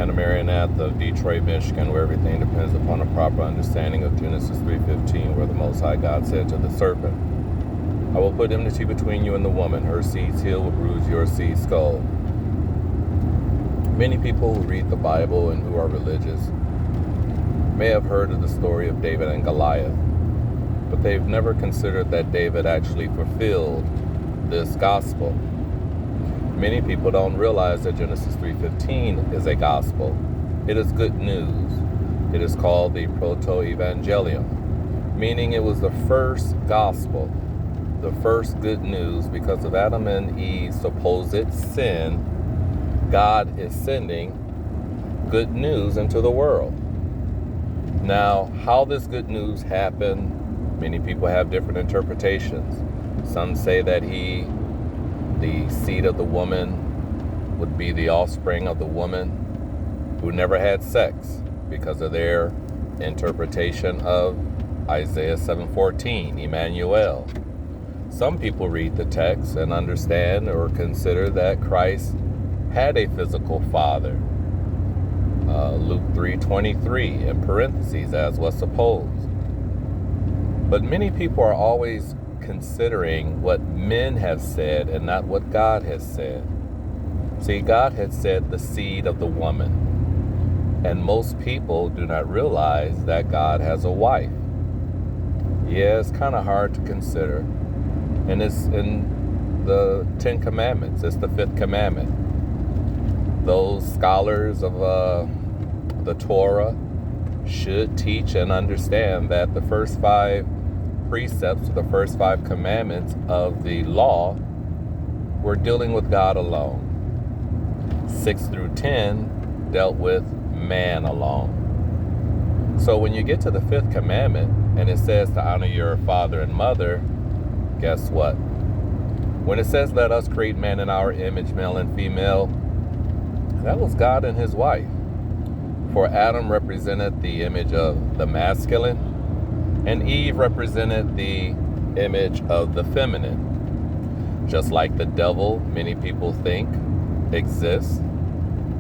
Hannah Marionette of Detroit, Michigan, where everything depends upon a proper understanding of Genesis 3:15, where the Most High God said to the serpent, I will put enmity between you and the woman. Her seed's heel will bruise your seed's skull. Many people who read the Bible and who are religious may have heard of the story of David and Goliath, but they've never considered that David actually fulfilled this gospel. Many people don't realize that Genesis 3:15 is a gospel. It is good news. It is called the proto-evangelium, meaning it was the first gospel, the first good news. Because of Adam and Eve's supposed sin, God is sending good news into the world. Now, how this good news happened, many people have different interpretations. Some say that the seed of the woman, would be the offspring of the woman who never had sex, because of their interpretation of Isaiah 7:14, Emmanuel. Some people read the text and understand or consider that Christ had a physical father. Luke 3:23 in parentheses, as was supposed. But many people are always considering what men have said and not what God has said. See, God had said the seed of the woman, and most people do not realize that God has a wife. Yeah, it's kind of hard to consider, and it's in the 10 Commandments. It's the 5th commandment. Those scholars of the Torah should teach and understand that the first 5 precepts, the first 5 commandments of the law, were dealing with God alone. 6 through 10 dealt with man alone. So when you get to the 5th commandment and it says to honor your father and mother, guess what? When it says let us create man in our image, male and female, that was God and his wife. For Adam represented the image of the masculine, and Eve represented the image of the feminine. Just like the devil, many people think, exists,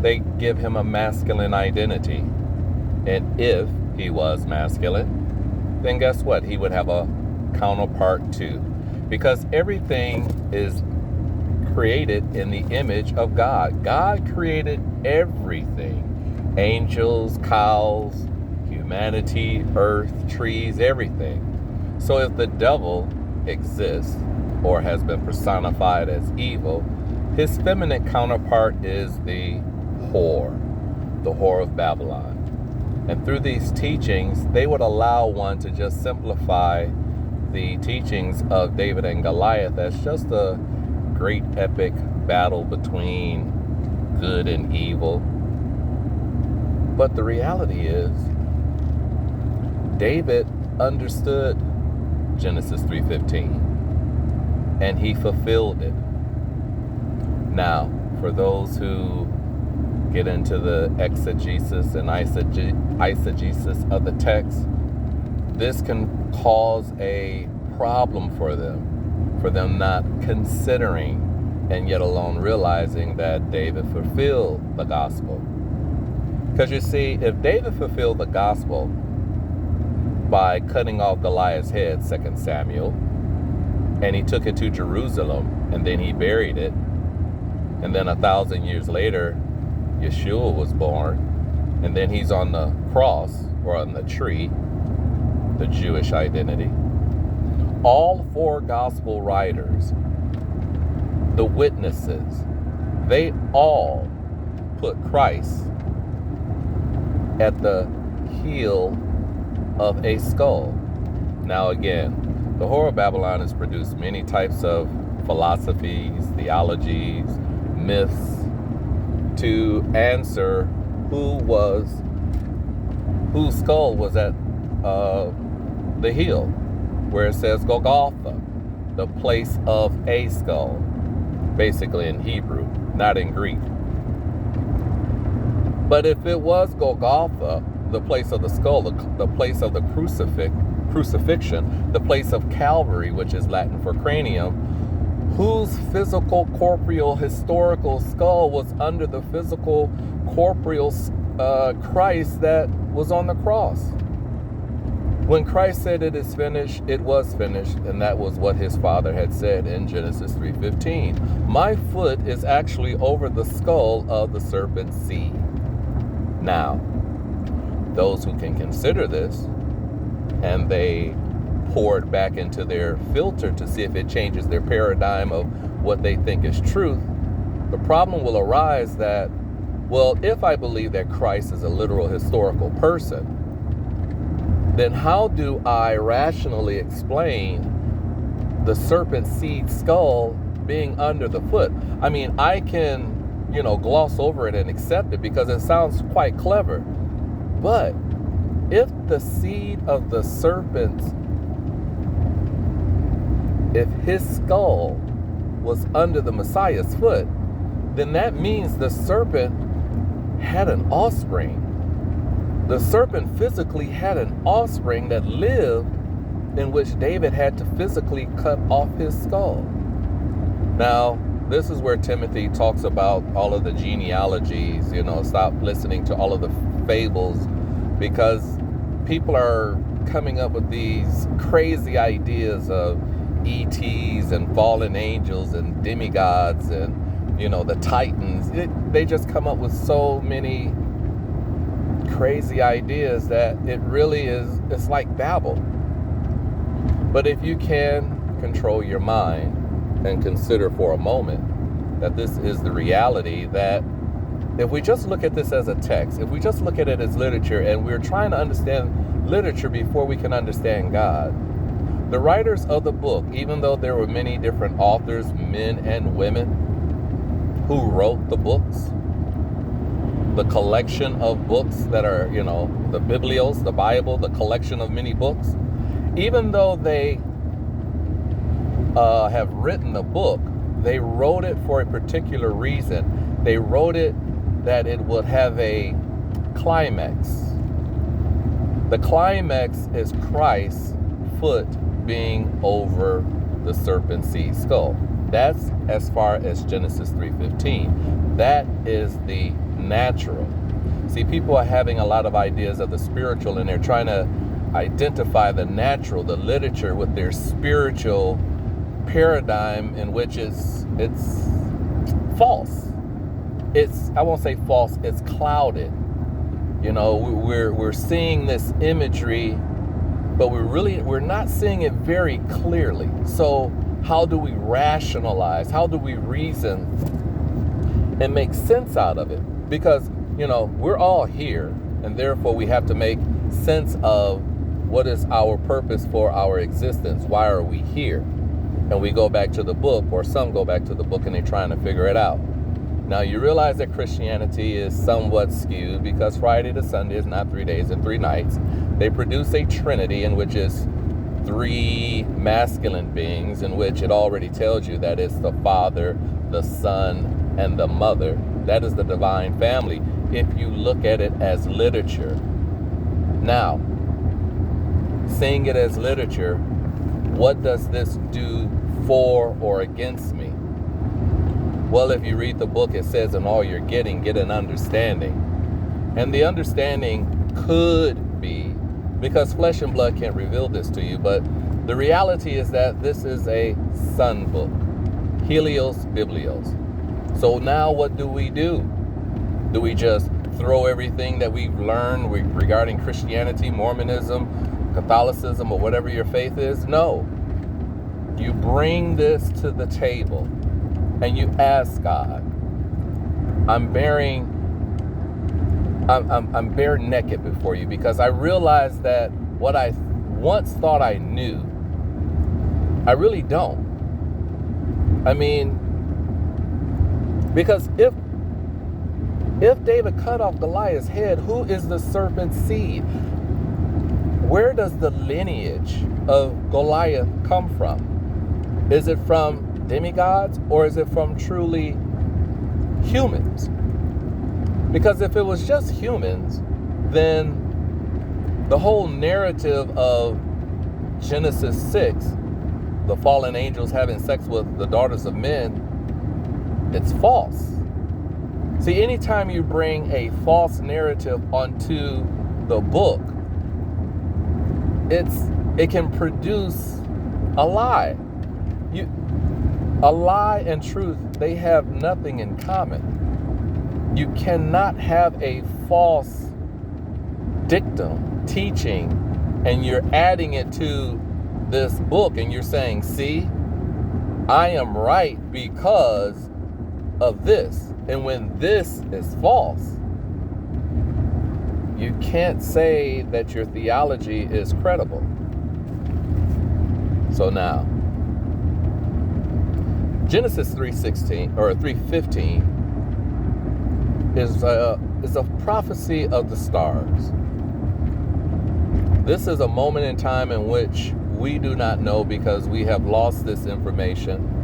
they give him a masculine identity. And if he was masculine, then guess what? He would have a counterpart too. Because everything is created in the image of God. God created everything. Angels, cows, humanity, earth, trees, everything. So if the devil exists or has been personified as evil, his feminine counterpart is the whore of Babylon. And through these teachings, they would allow one to just simplify the teachings of David and Goliath as just a great epic battle between good and evil. But the reality is, David understood Genesis 3:15, and he fulfilled it. Now, for those who get into the exegesis and eisegesis of the text, this can cause a problem for them not considering and yet alone realizing that David fulfilled the gospel. Because you see, if David fulfilled the gospel by cutting off Goliath's head, 2 Samuel, and he took it to Jerusalem, and then he buried it, and then 1,000 years later, Yeshua was born, and then he's on the cross, or on the tree, the Jewish identity. All 4 gospel writers, the witnesses, they all put Christ at the heel of a skull. Now again, the whore of Babylon has produced many types of philosophies, theologies, myths to answer whose skull was at the heel, where it says Golgotha, the place of a skull, basically in Hebrew, not in Greek. But if it was Golgotha, the place of the skull, the place of the crucifixion, the place of Calvary, which is Latin for cranium, Whose physical, corporeal, historical skull was under the physical, corporeal Christ that was on the cross? When Christ said it is finished, it was finished, and that was what his Father had said in Genesis 3:15. My foot is actually over the skull of the serpent's seed. Now, those who can consider this, and they pour it back into their filter to see if it changes their paradigm of what they think is truth, the problem will arise that, well, if I believe that Christ is a literal historical person, then how do I rationally explain the serpent's seed skull being under the foot? I mean, I can, gloss over it and accept it because it sounds quite clever. But if the seed of the serpent, if his skull was under the Messiah's foot, then that means the serpent had an offspring. The serpent physically had an offspring that lived, in which David had to physically cut off his skull. Now, this is where Timothy talks about all of the genealogies, stop listening to all of the fables, because people are coming up with these crazy ideas of ETs and fallen angels and demigods and, the Titans. They just come up with so many crazy ideas that it really is, it's like babble. But if you can control your mind and consider for a moment that this is the reality, that if we just look at this as a text, if we just look at it as literature, and we're trying to understand literature before we can understand God, the writers of the book, even though there were many different authors, men and women, who wrote the books, the collection of books that are, the Biblios, the Bible, the collection of many books, even though they have written the book, they wrote it for a particular reason. They wrote it that it would have a climax. The climax is Christ's foot being over the serpent's seed skull. That's as far as Genesis 3:15. That is the natural. See, people are having a lot of ideas of the spiritual, and they're trying to identify the natural, the literature, with their spiritual paradigm, in which it's false. I won't say false, it's clouded. We're seeing this imagery, but we're not seeing it very clearly. So how do we rationalize? How do we reason and make sense out of it? Because, we're all here, and therefore we have to make sense of what is our purpose for our existence. Why are we here? And we go back to the book, or some go back to the book, and they're trying to figure it out. Now, you realize that Christianity is somewhat skewed because Friday to Sunday is not 3 days and 3 nights. They produce a trinity in which is 3 masculine beings, in which it already tells you that it's the Father, the Son, and the Mother. That is the divine family, if you look at it as literature. Now, seeing it as literature, what does this do for or against me? Well, if you read the book, it says, in all you're getting, get an understanding. And the understanding could be, because flesh and blood can't reveal this to you, but the reality is that this is a son book. Helios Biblios. So now what do? Do we just throw everything that we've learned regarding Christianity, Mormonism, Catholicism, or whatever your faith is? No. You bring this to the table and you ask God, I'm bare naked before you, because I realize that what I once thought I knew, I really don't. I mean, because if David cut off Goliath's head, who is the serpent's seed? Where does the lineage of Goliath come from? Is it from demigods, or is it from truly humans? Because if it was just humans, then the whole narrative of Genesis 6 the fallen angels having sex with the daughters of men, it's false. See, anytime you bring a false narrative onto the book, it can produce a lie. A lie and truth, they have nothing in common. You cannot have a false dictum teaching and you're adding it to this book and you're saying, see, I am right because of this. And when this is false, you can't say that your theology is credible. So now, Genesis 3:16 or 3:15 is a prophecy of the stars. This is a moment in time in which we do not know because we have lost this information.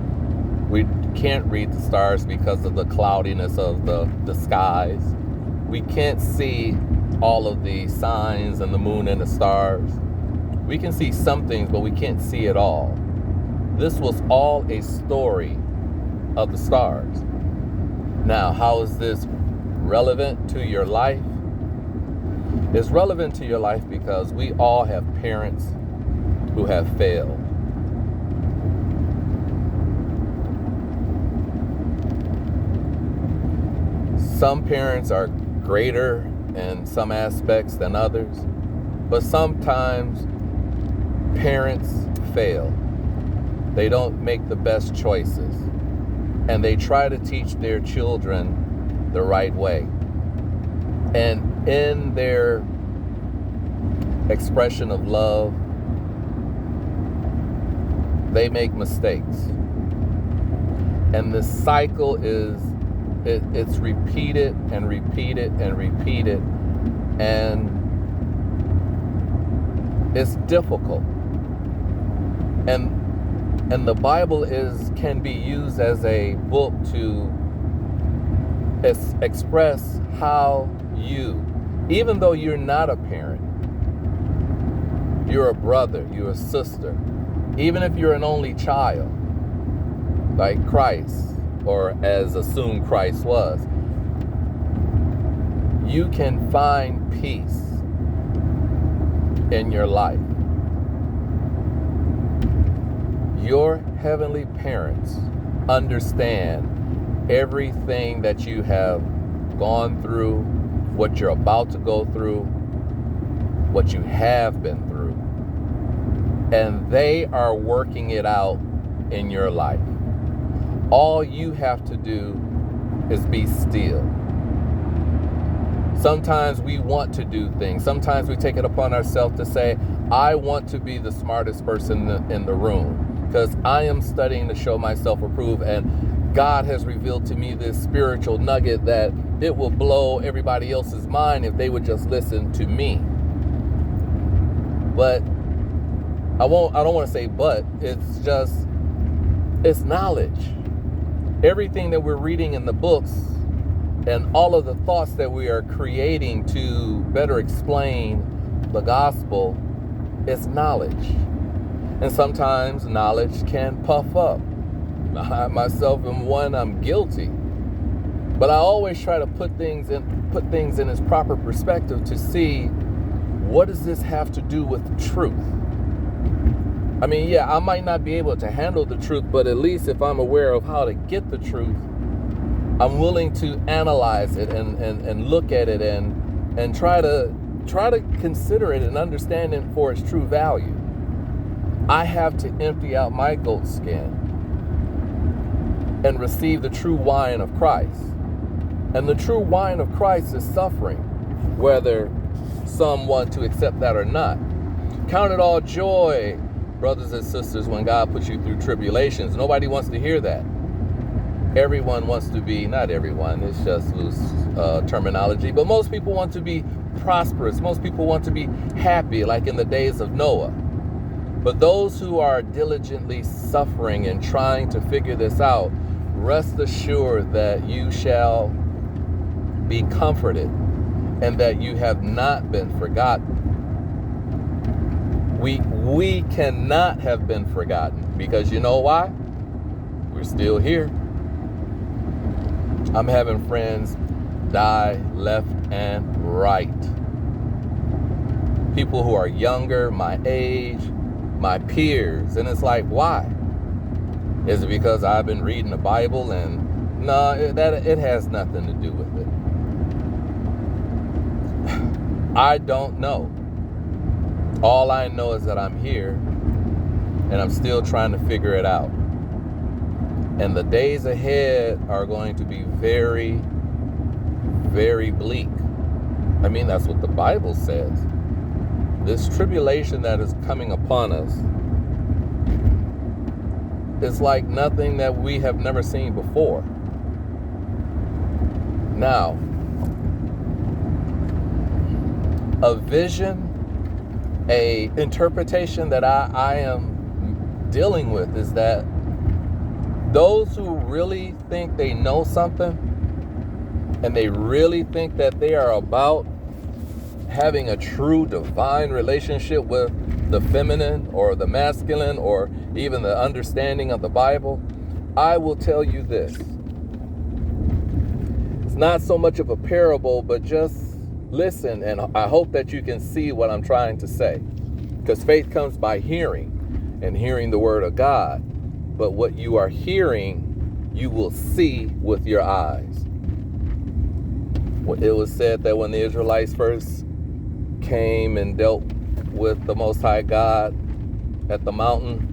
We can't read the stars because of the cloudiness of the skies. We can't see all of the signs and the moon and the stars. We can see some things, but we can't see it all. This was all a story of the stars. Now, how is this relevant to your life? It's relevant to your life because we all have parents who have failed. Some parents are greater in some aspects than others, but sometimes parents fail. They don't make the best choices, and they try to teach their children the right way. And in their expression of love, they make mistakes. And the cycle it's repeated and repeated and repeated, and it's difficult. And the Bible can be used as a book to express how you, even though you're not a parent, you're a brother, you're a sister, even if you're an only child, like Christ, or as assumed Christ was, you can find peace in your life. Your heavenly parents understand everything that you have gone through, what you're about to go through, what you have been through, and they are working it out in your life. All you have to do is be still. Sometimes we want to do things. Sometimes we take it upon ourselves to say, I want to be the smartest person in the room because I am studying to show myself approved, and God has revealed to me this spiritual nugget that it will blow everybody else's mind if they would just listen to me. But I don't want to say but, it's knowledge. Everything that we're reading in the books and all of the thoughts that we are creating to better explain the gospel is knowledge. And sometimes knowledge can puff up. I myself am one, I'm guilty. But I always try to put things in its proper perspective to see, what does this have to do with truth? I mean, yeah, I might not be able to handle the truth, but at least if I'm aware of how to get the truth, I'm willing to analyze it and look at it and try to consider it and understand it for its true value. I have to empty out my goat skin and receive the true wine of Christ. And the true wine of Christ is suffering, whether some want to accept that or not. Count it all joy, brothers and sisters, when God puts you through tribulations. Nobody wants to hear that. Everyone wants to be, not everyone, it's just loose terminology, but most people want to be prosperous. Most people want to be happy, like in the days of Noah. But those who are diligently suffering and trying to figure this out, rest assured that you shall be comforted and that you have not been forgotten. we cannot have been forgotten, because you know why? We're still here. I'm having friends die left and right. People who are younger, my age, my peers. And it's like, why? Is it because I've been reading the Bible? And no, it has nothing to do with it. I don't know. All I know is that I'm here and I'm still trying to figure it out. And the days ahead are going to be very, very bleak. I mean, that's what the Bible says. This tribulation that is coming upon us is like nothing that we have never seen before. Now, a vision, a interpretation that I am dealing with is that those who really think they know something and they really think that they are about having a true divine relationship with the feminine or the masculine or even the understanding of the Bible, I will tell you this. It's not so much of a parable, but just listen, and I hope that you can see what I'm trying to say. Because faith comes by hearing, and hearing the word of God. But what you are hearing, you will see with your eyes. It was said that when the Israelites first came and dealt with the Most High God at the mountain,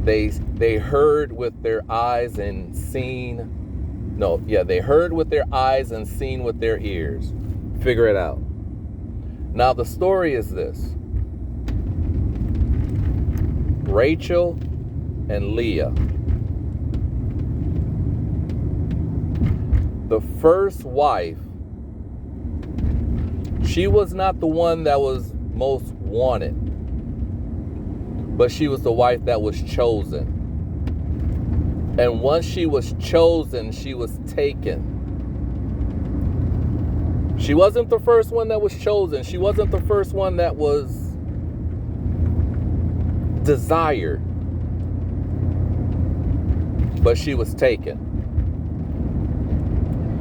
they heard with their eyes and they heard with their eyes and seen with their ears. Figure it out. Now the story is this. Rachel and Leah. The first wife, she was not the one that was most wanted, but she was the wife that was chosen. And once she was chosen, she was taken. She wasn't the first one that was chosen. She wasn't the first one that was desired, but she was taken.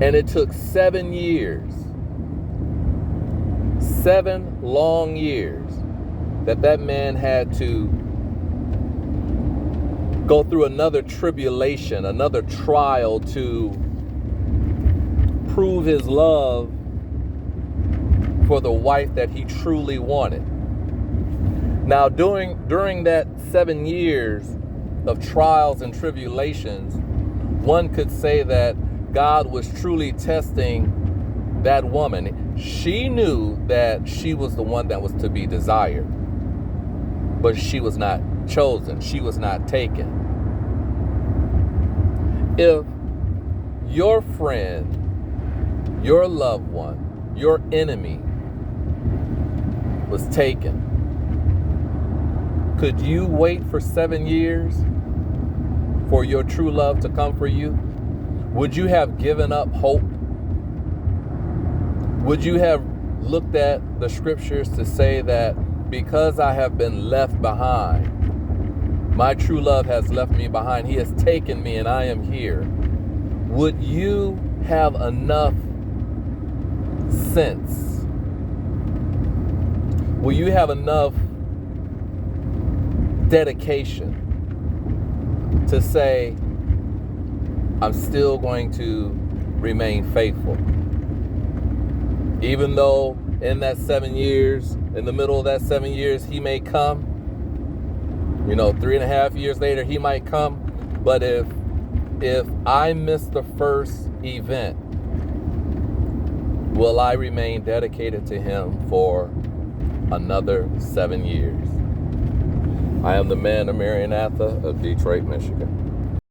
And it took 7 years, 7 long years, that man had to go through another tribulation, another trial to prove his love for the wife that he truly wanted. Now, during that 7 years of trials and tribulations, one could say that God was truly testing that woman. She knew that she was the one that was to be desired, but she was not chosen. She was not taken. If your friend, your loved one, your enemy was taken, could you wait for 7 years for your true love to come for you? Would you have given up hope? Would you have looked at the scriptures to say that because I have been left behind, my true love has left me behind, he has taken me and I am here? Would you have enough sense? Will you have enough dedication to say, I'm still going to remain faithful? Even though in that 7 years, in the middle of that 7 years, he may come, 3.5 years later, he might come. But if I miss the first event, will I remain dedicated to him for another 7 years? I am the man of Maranatha of Detroit, Michigan.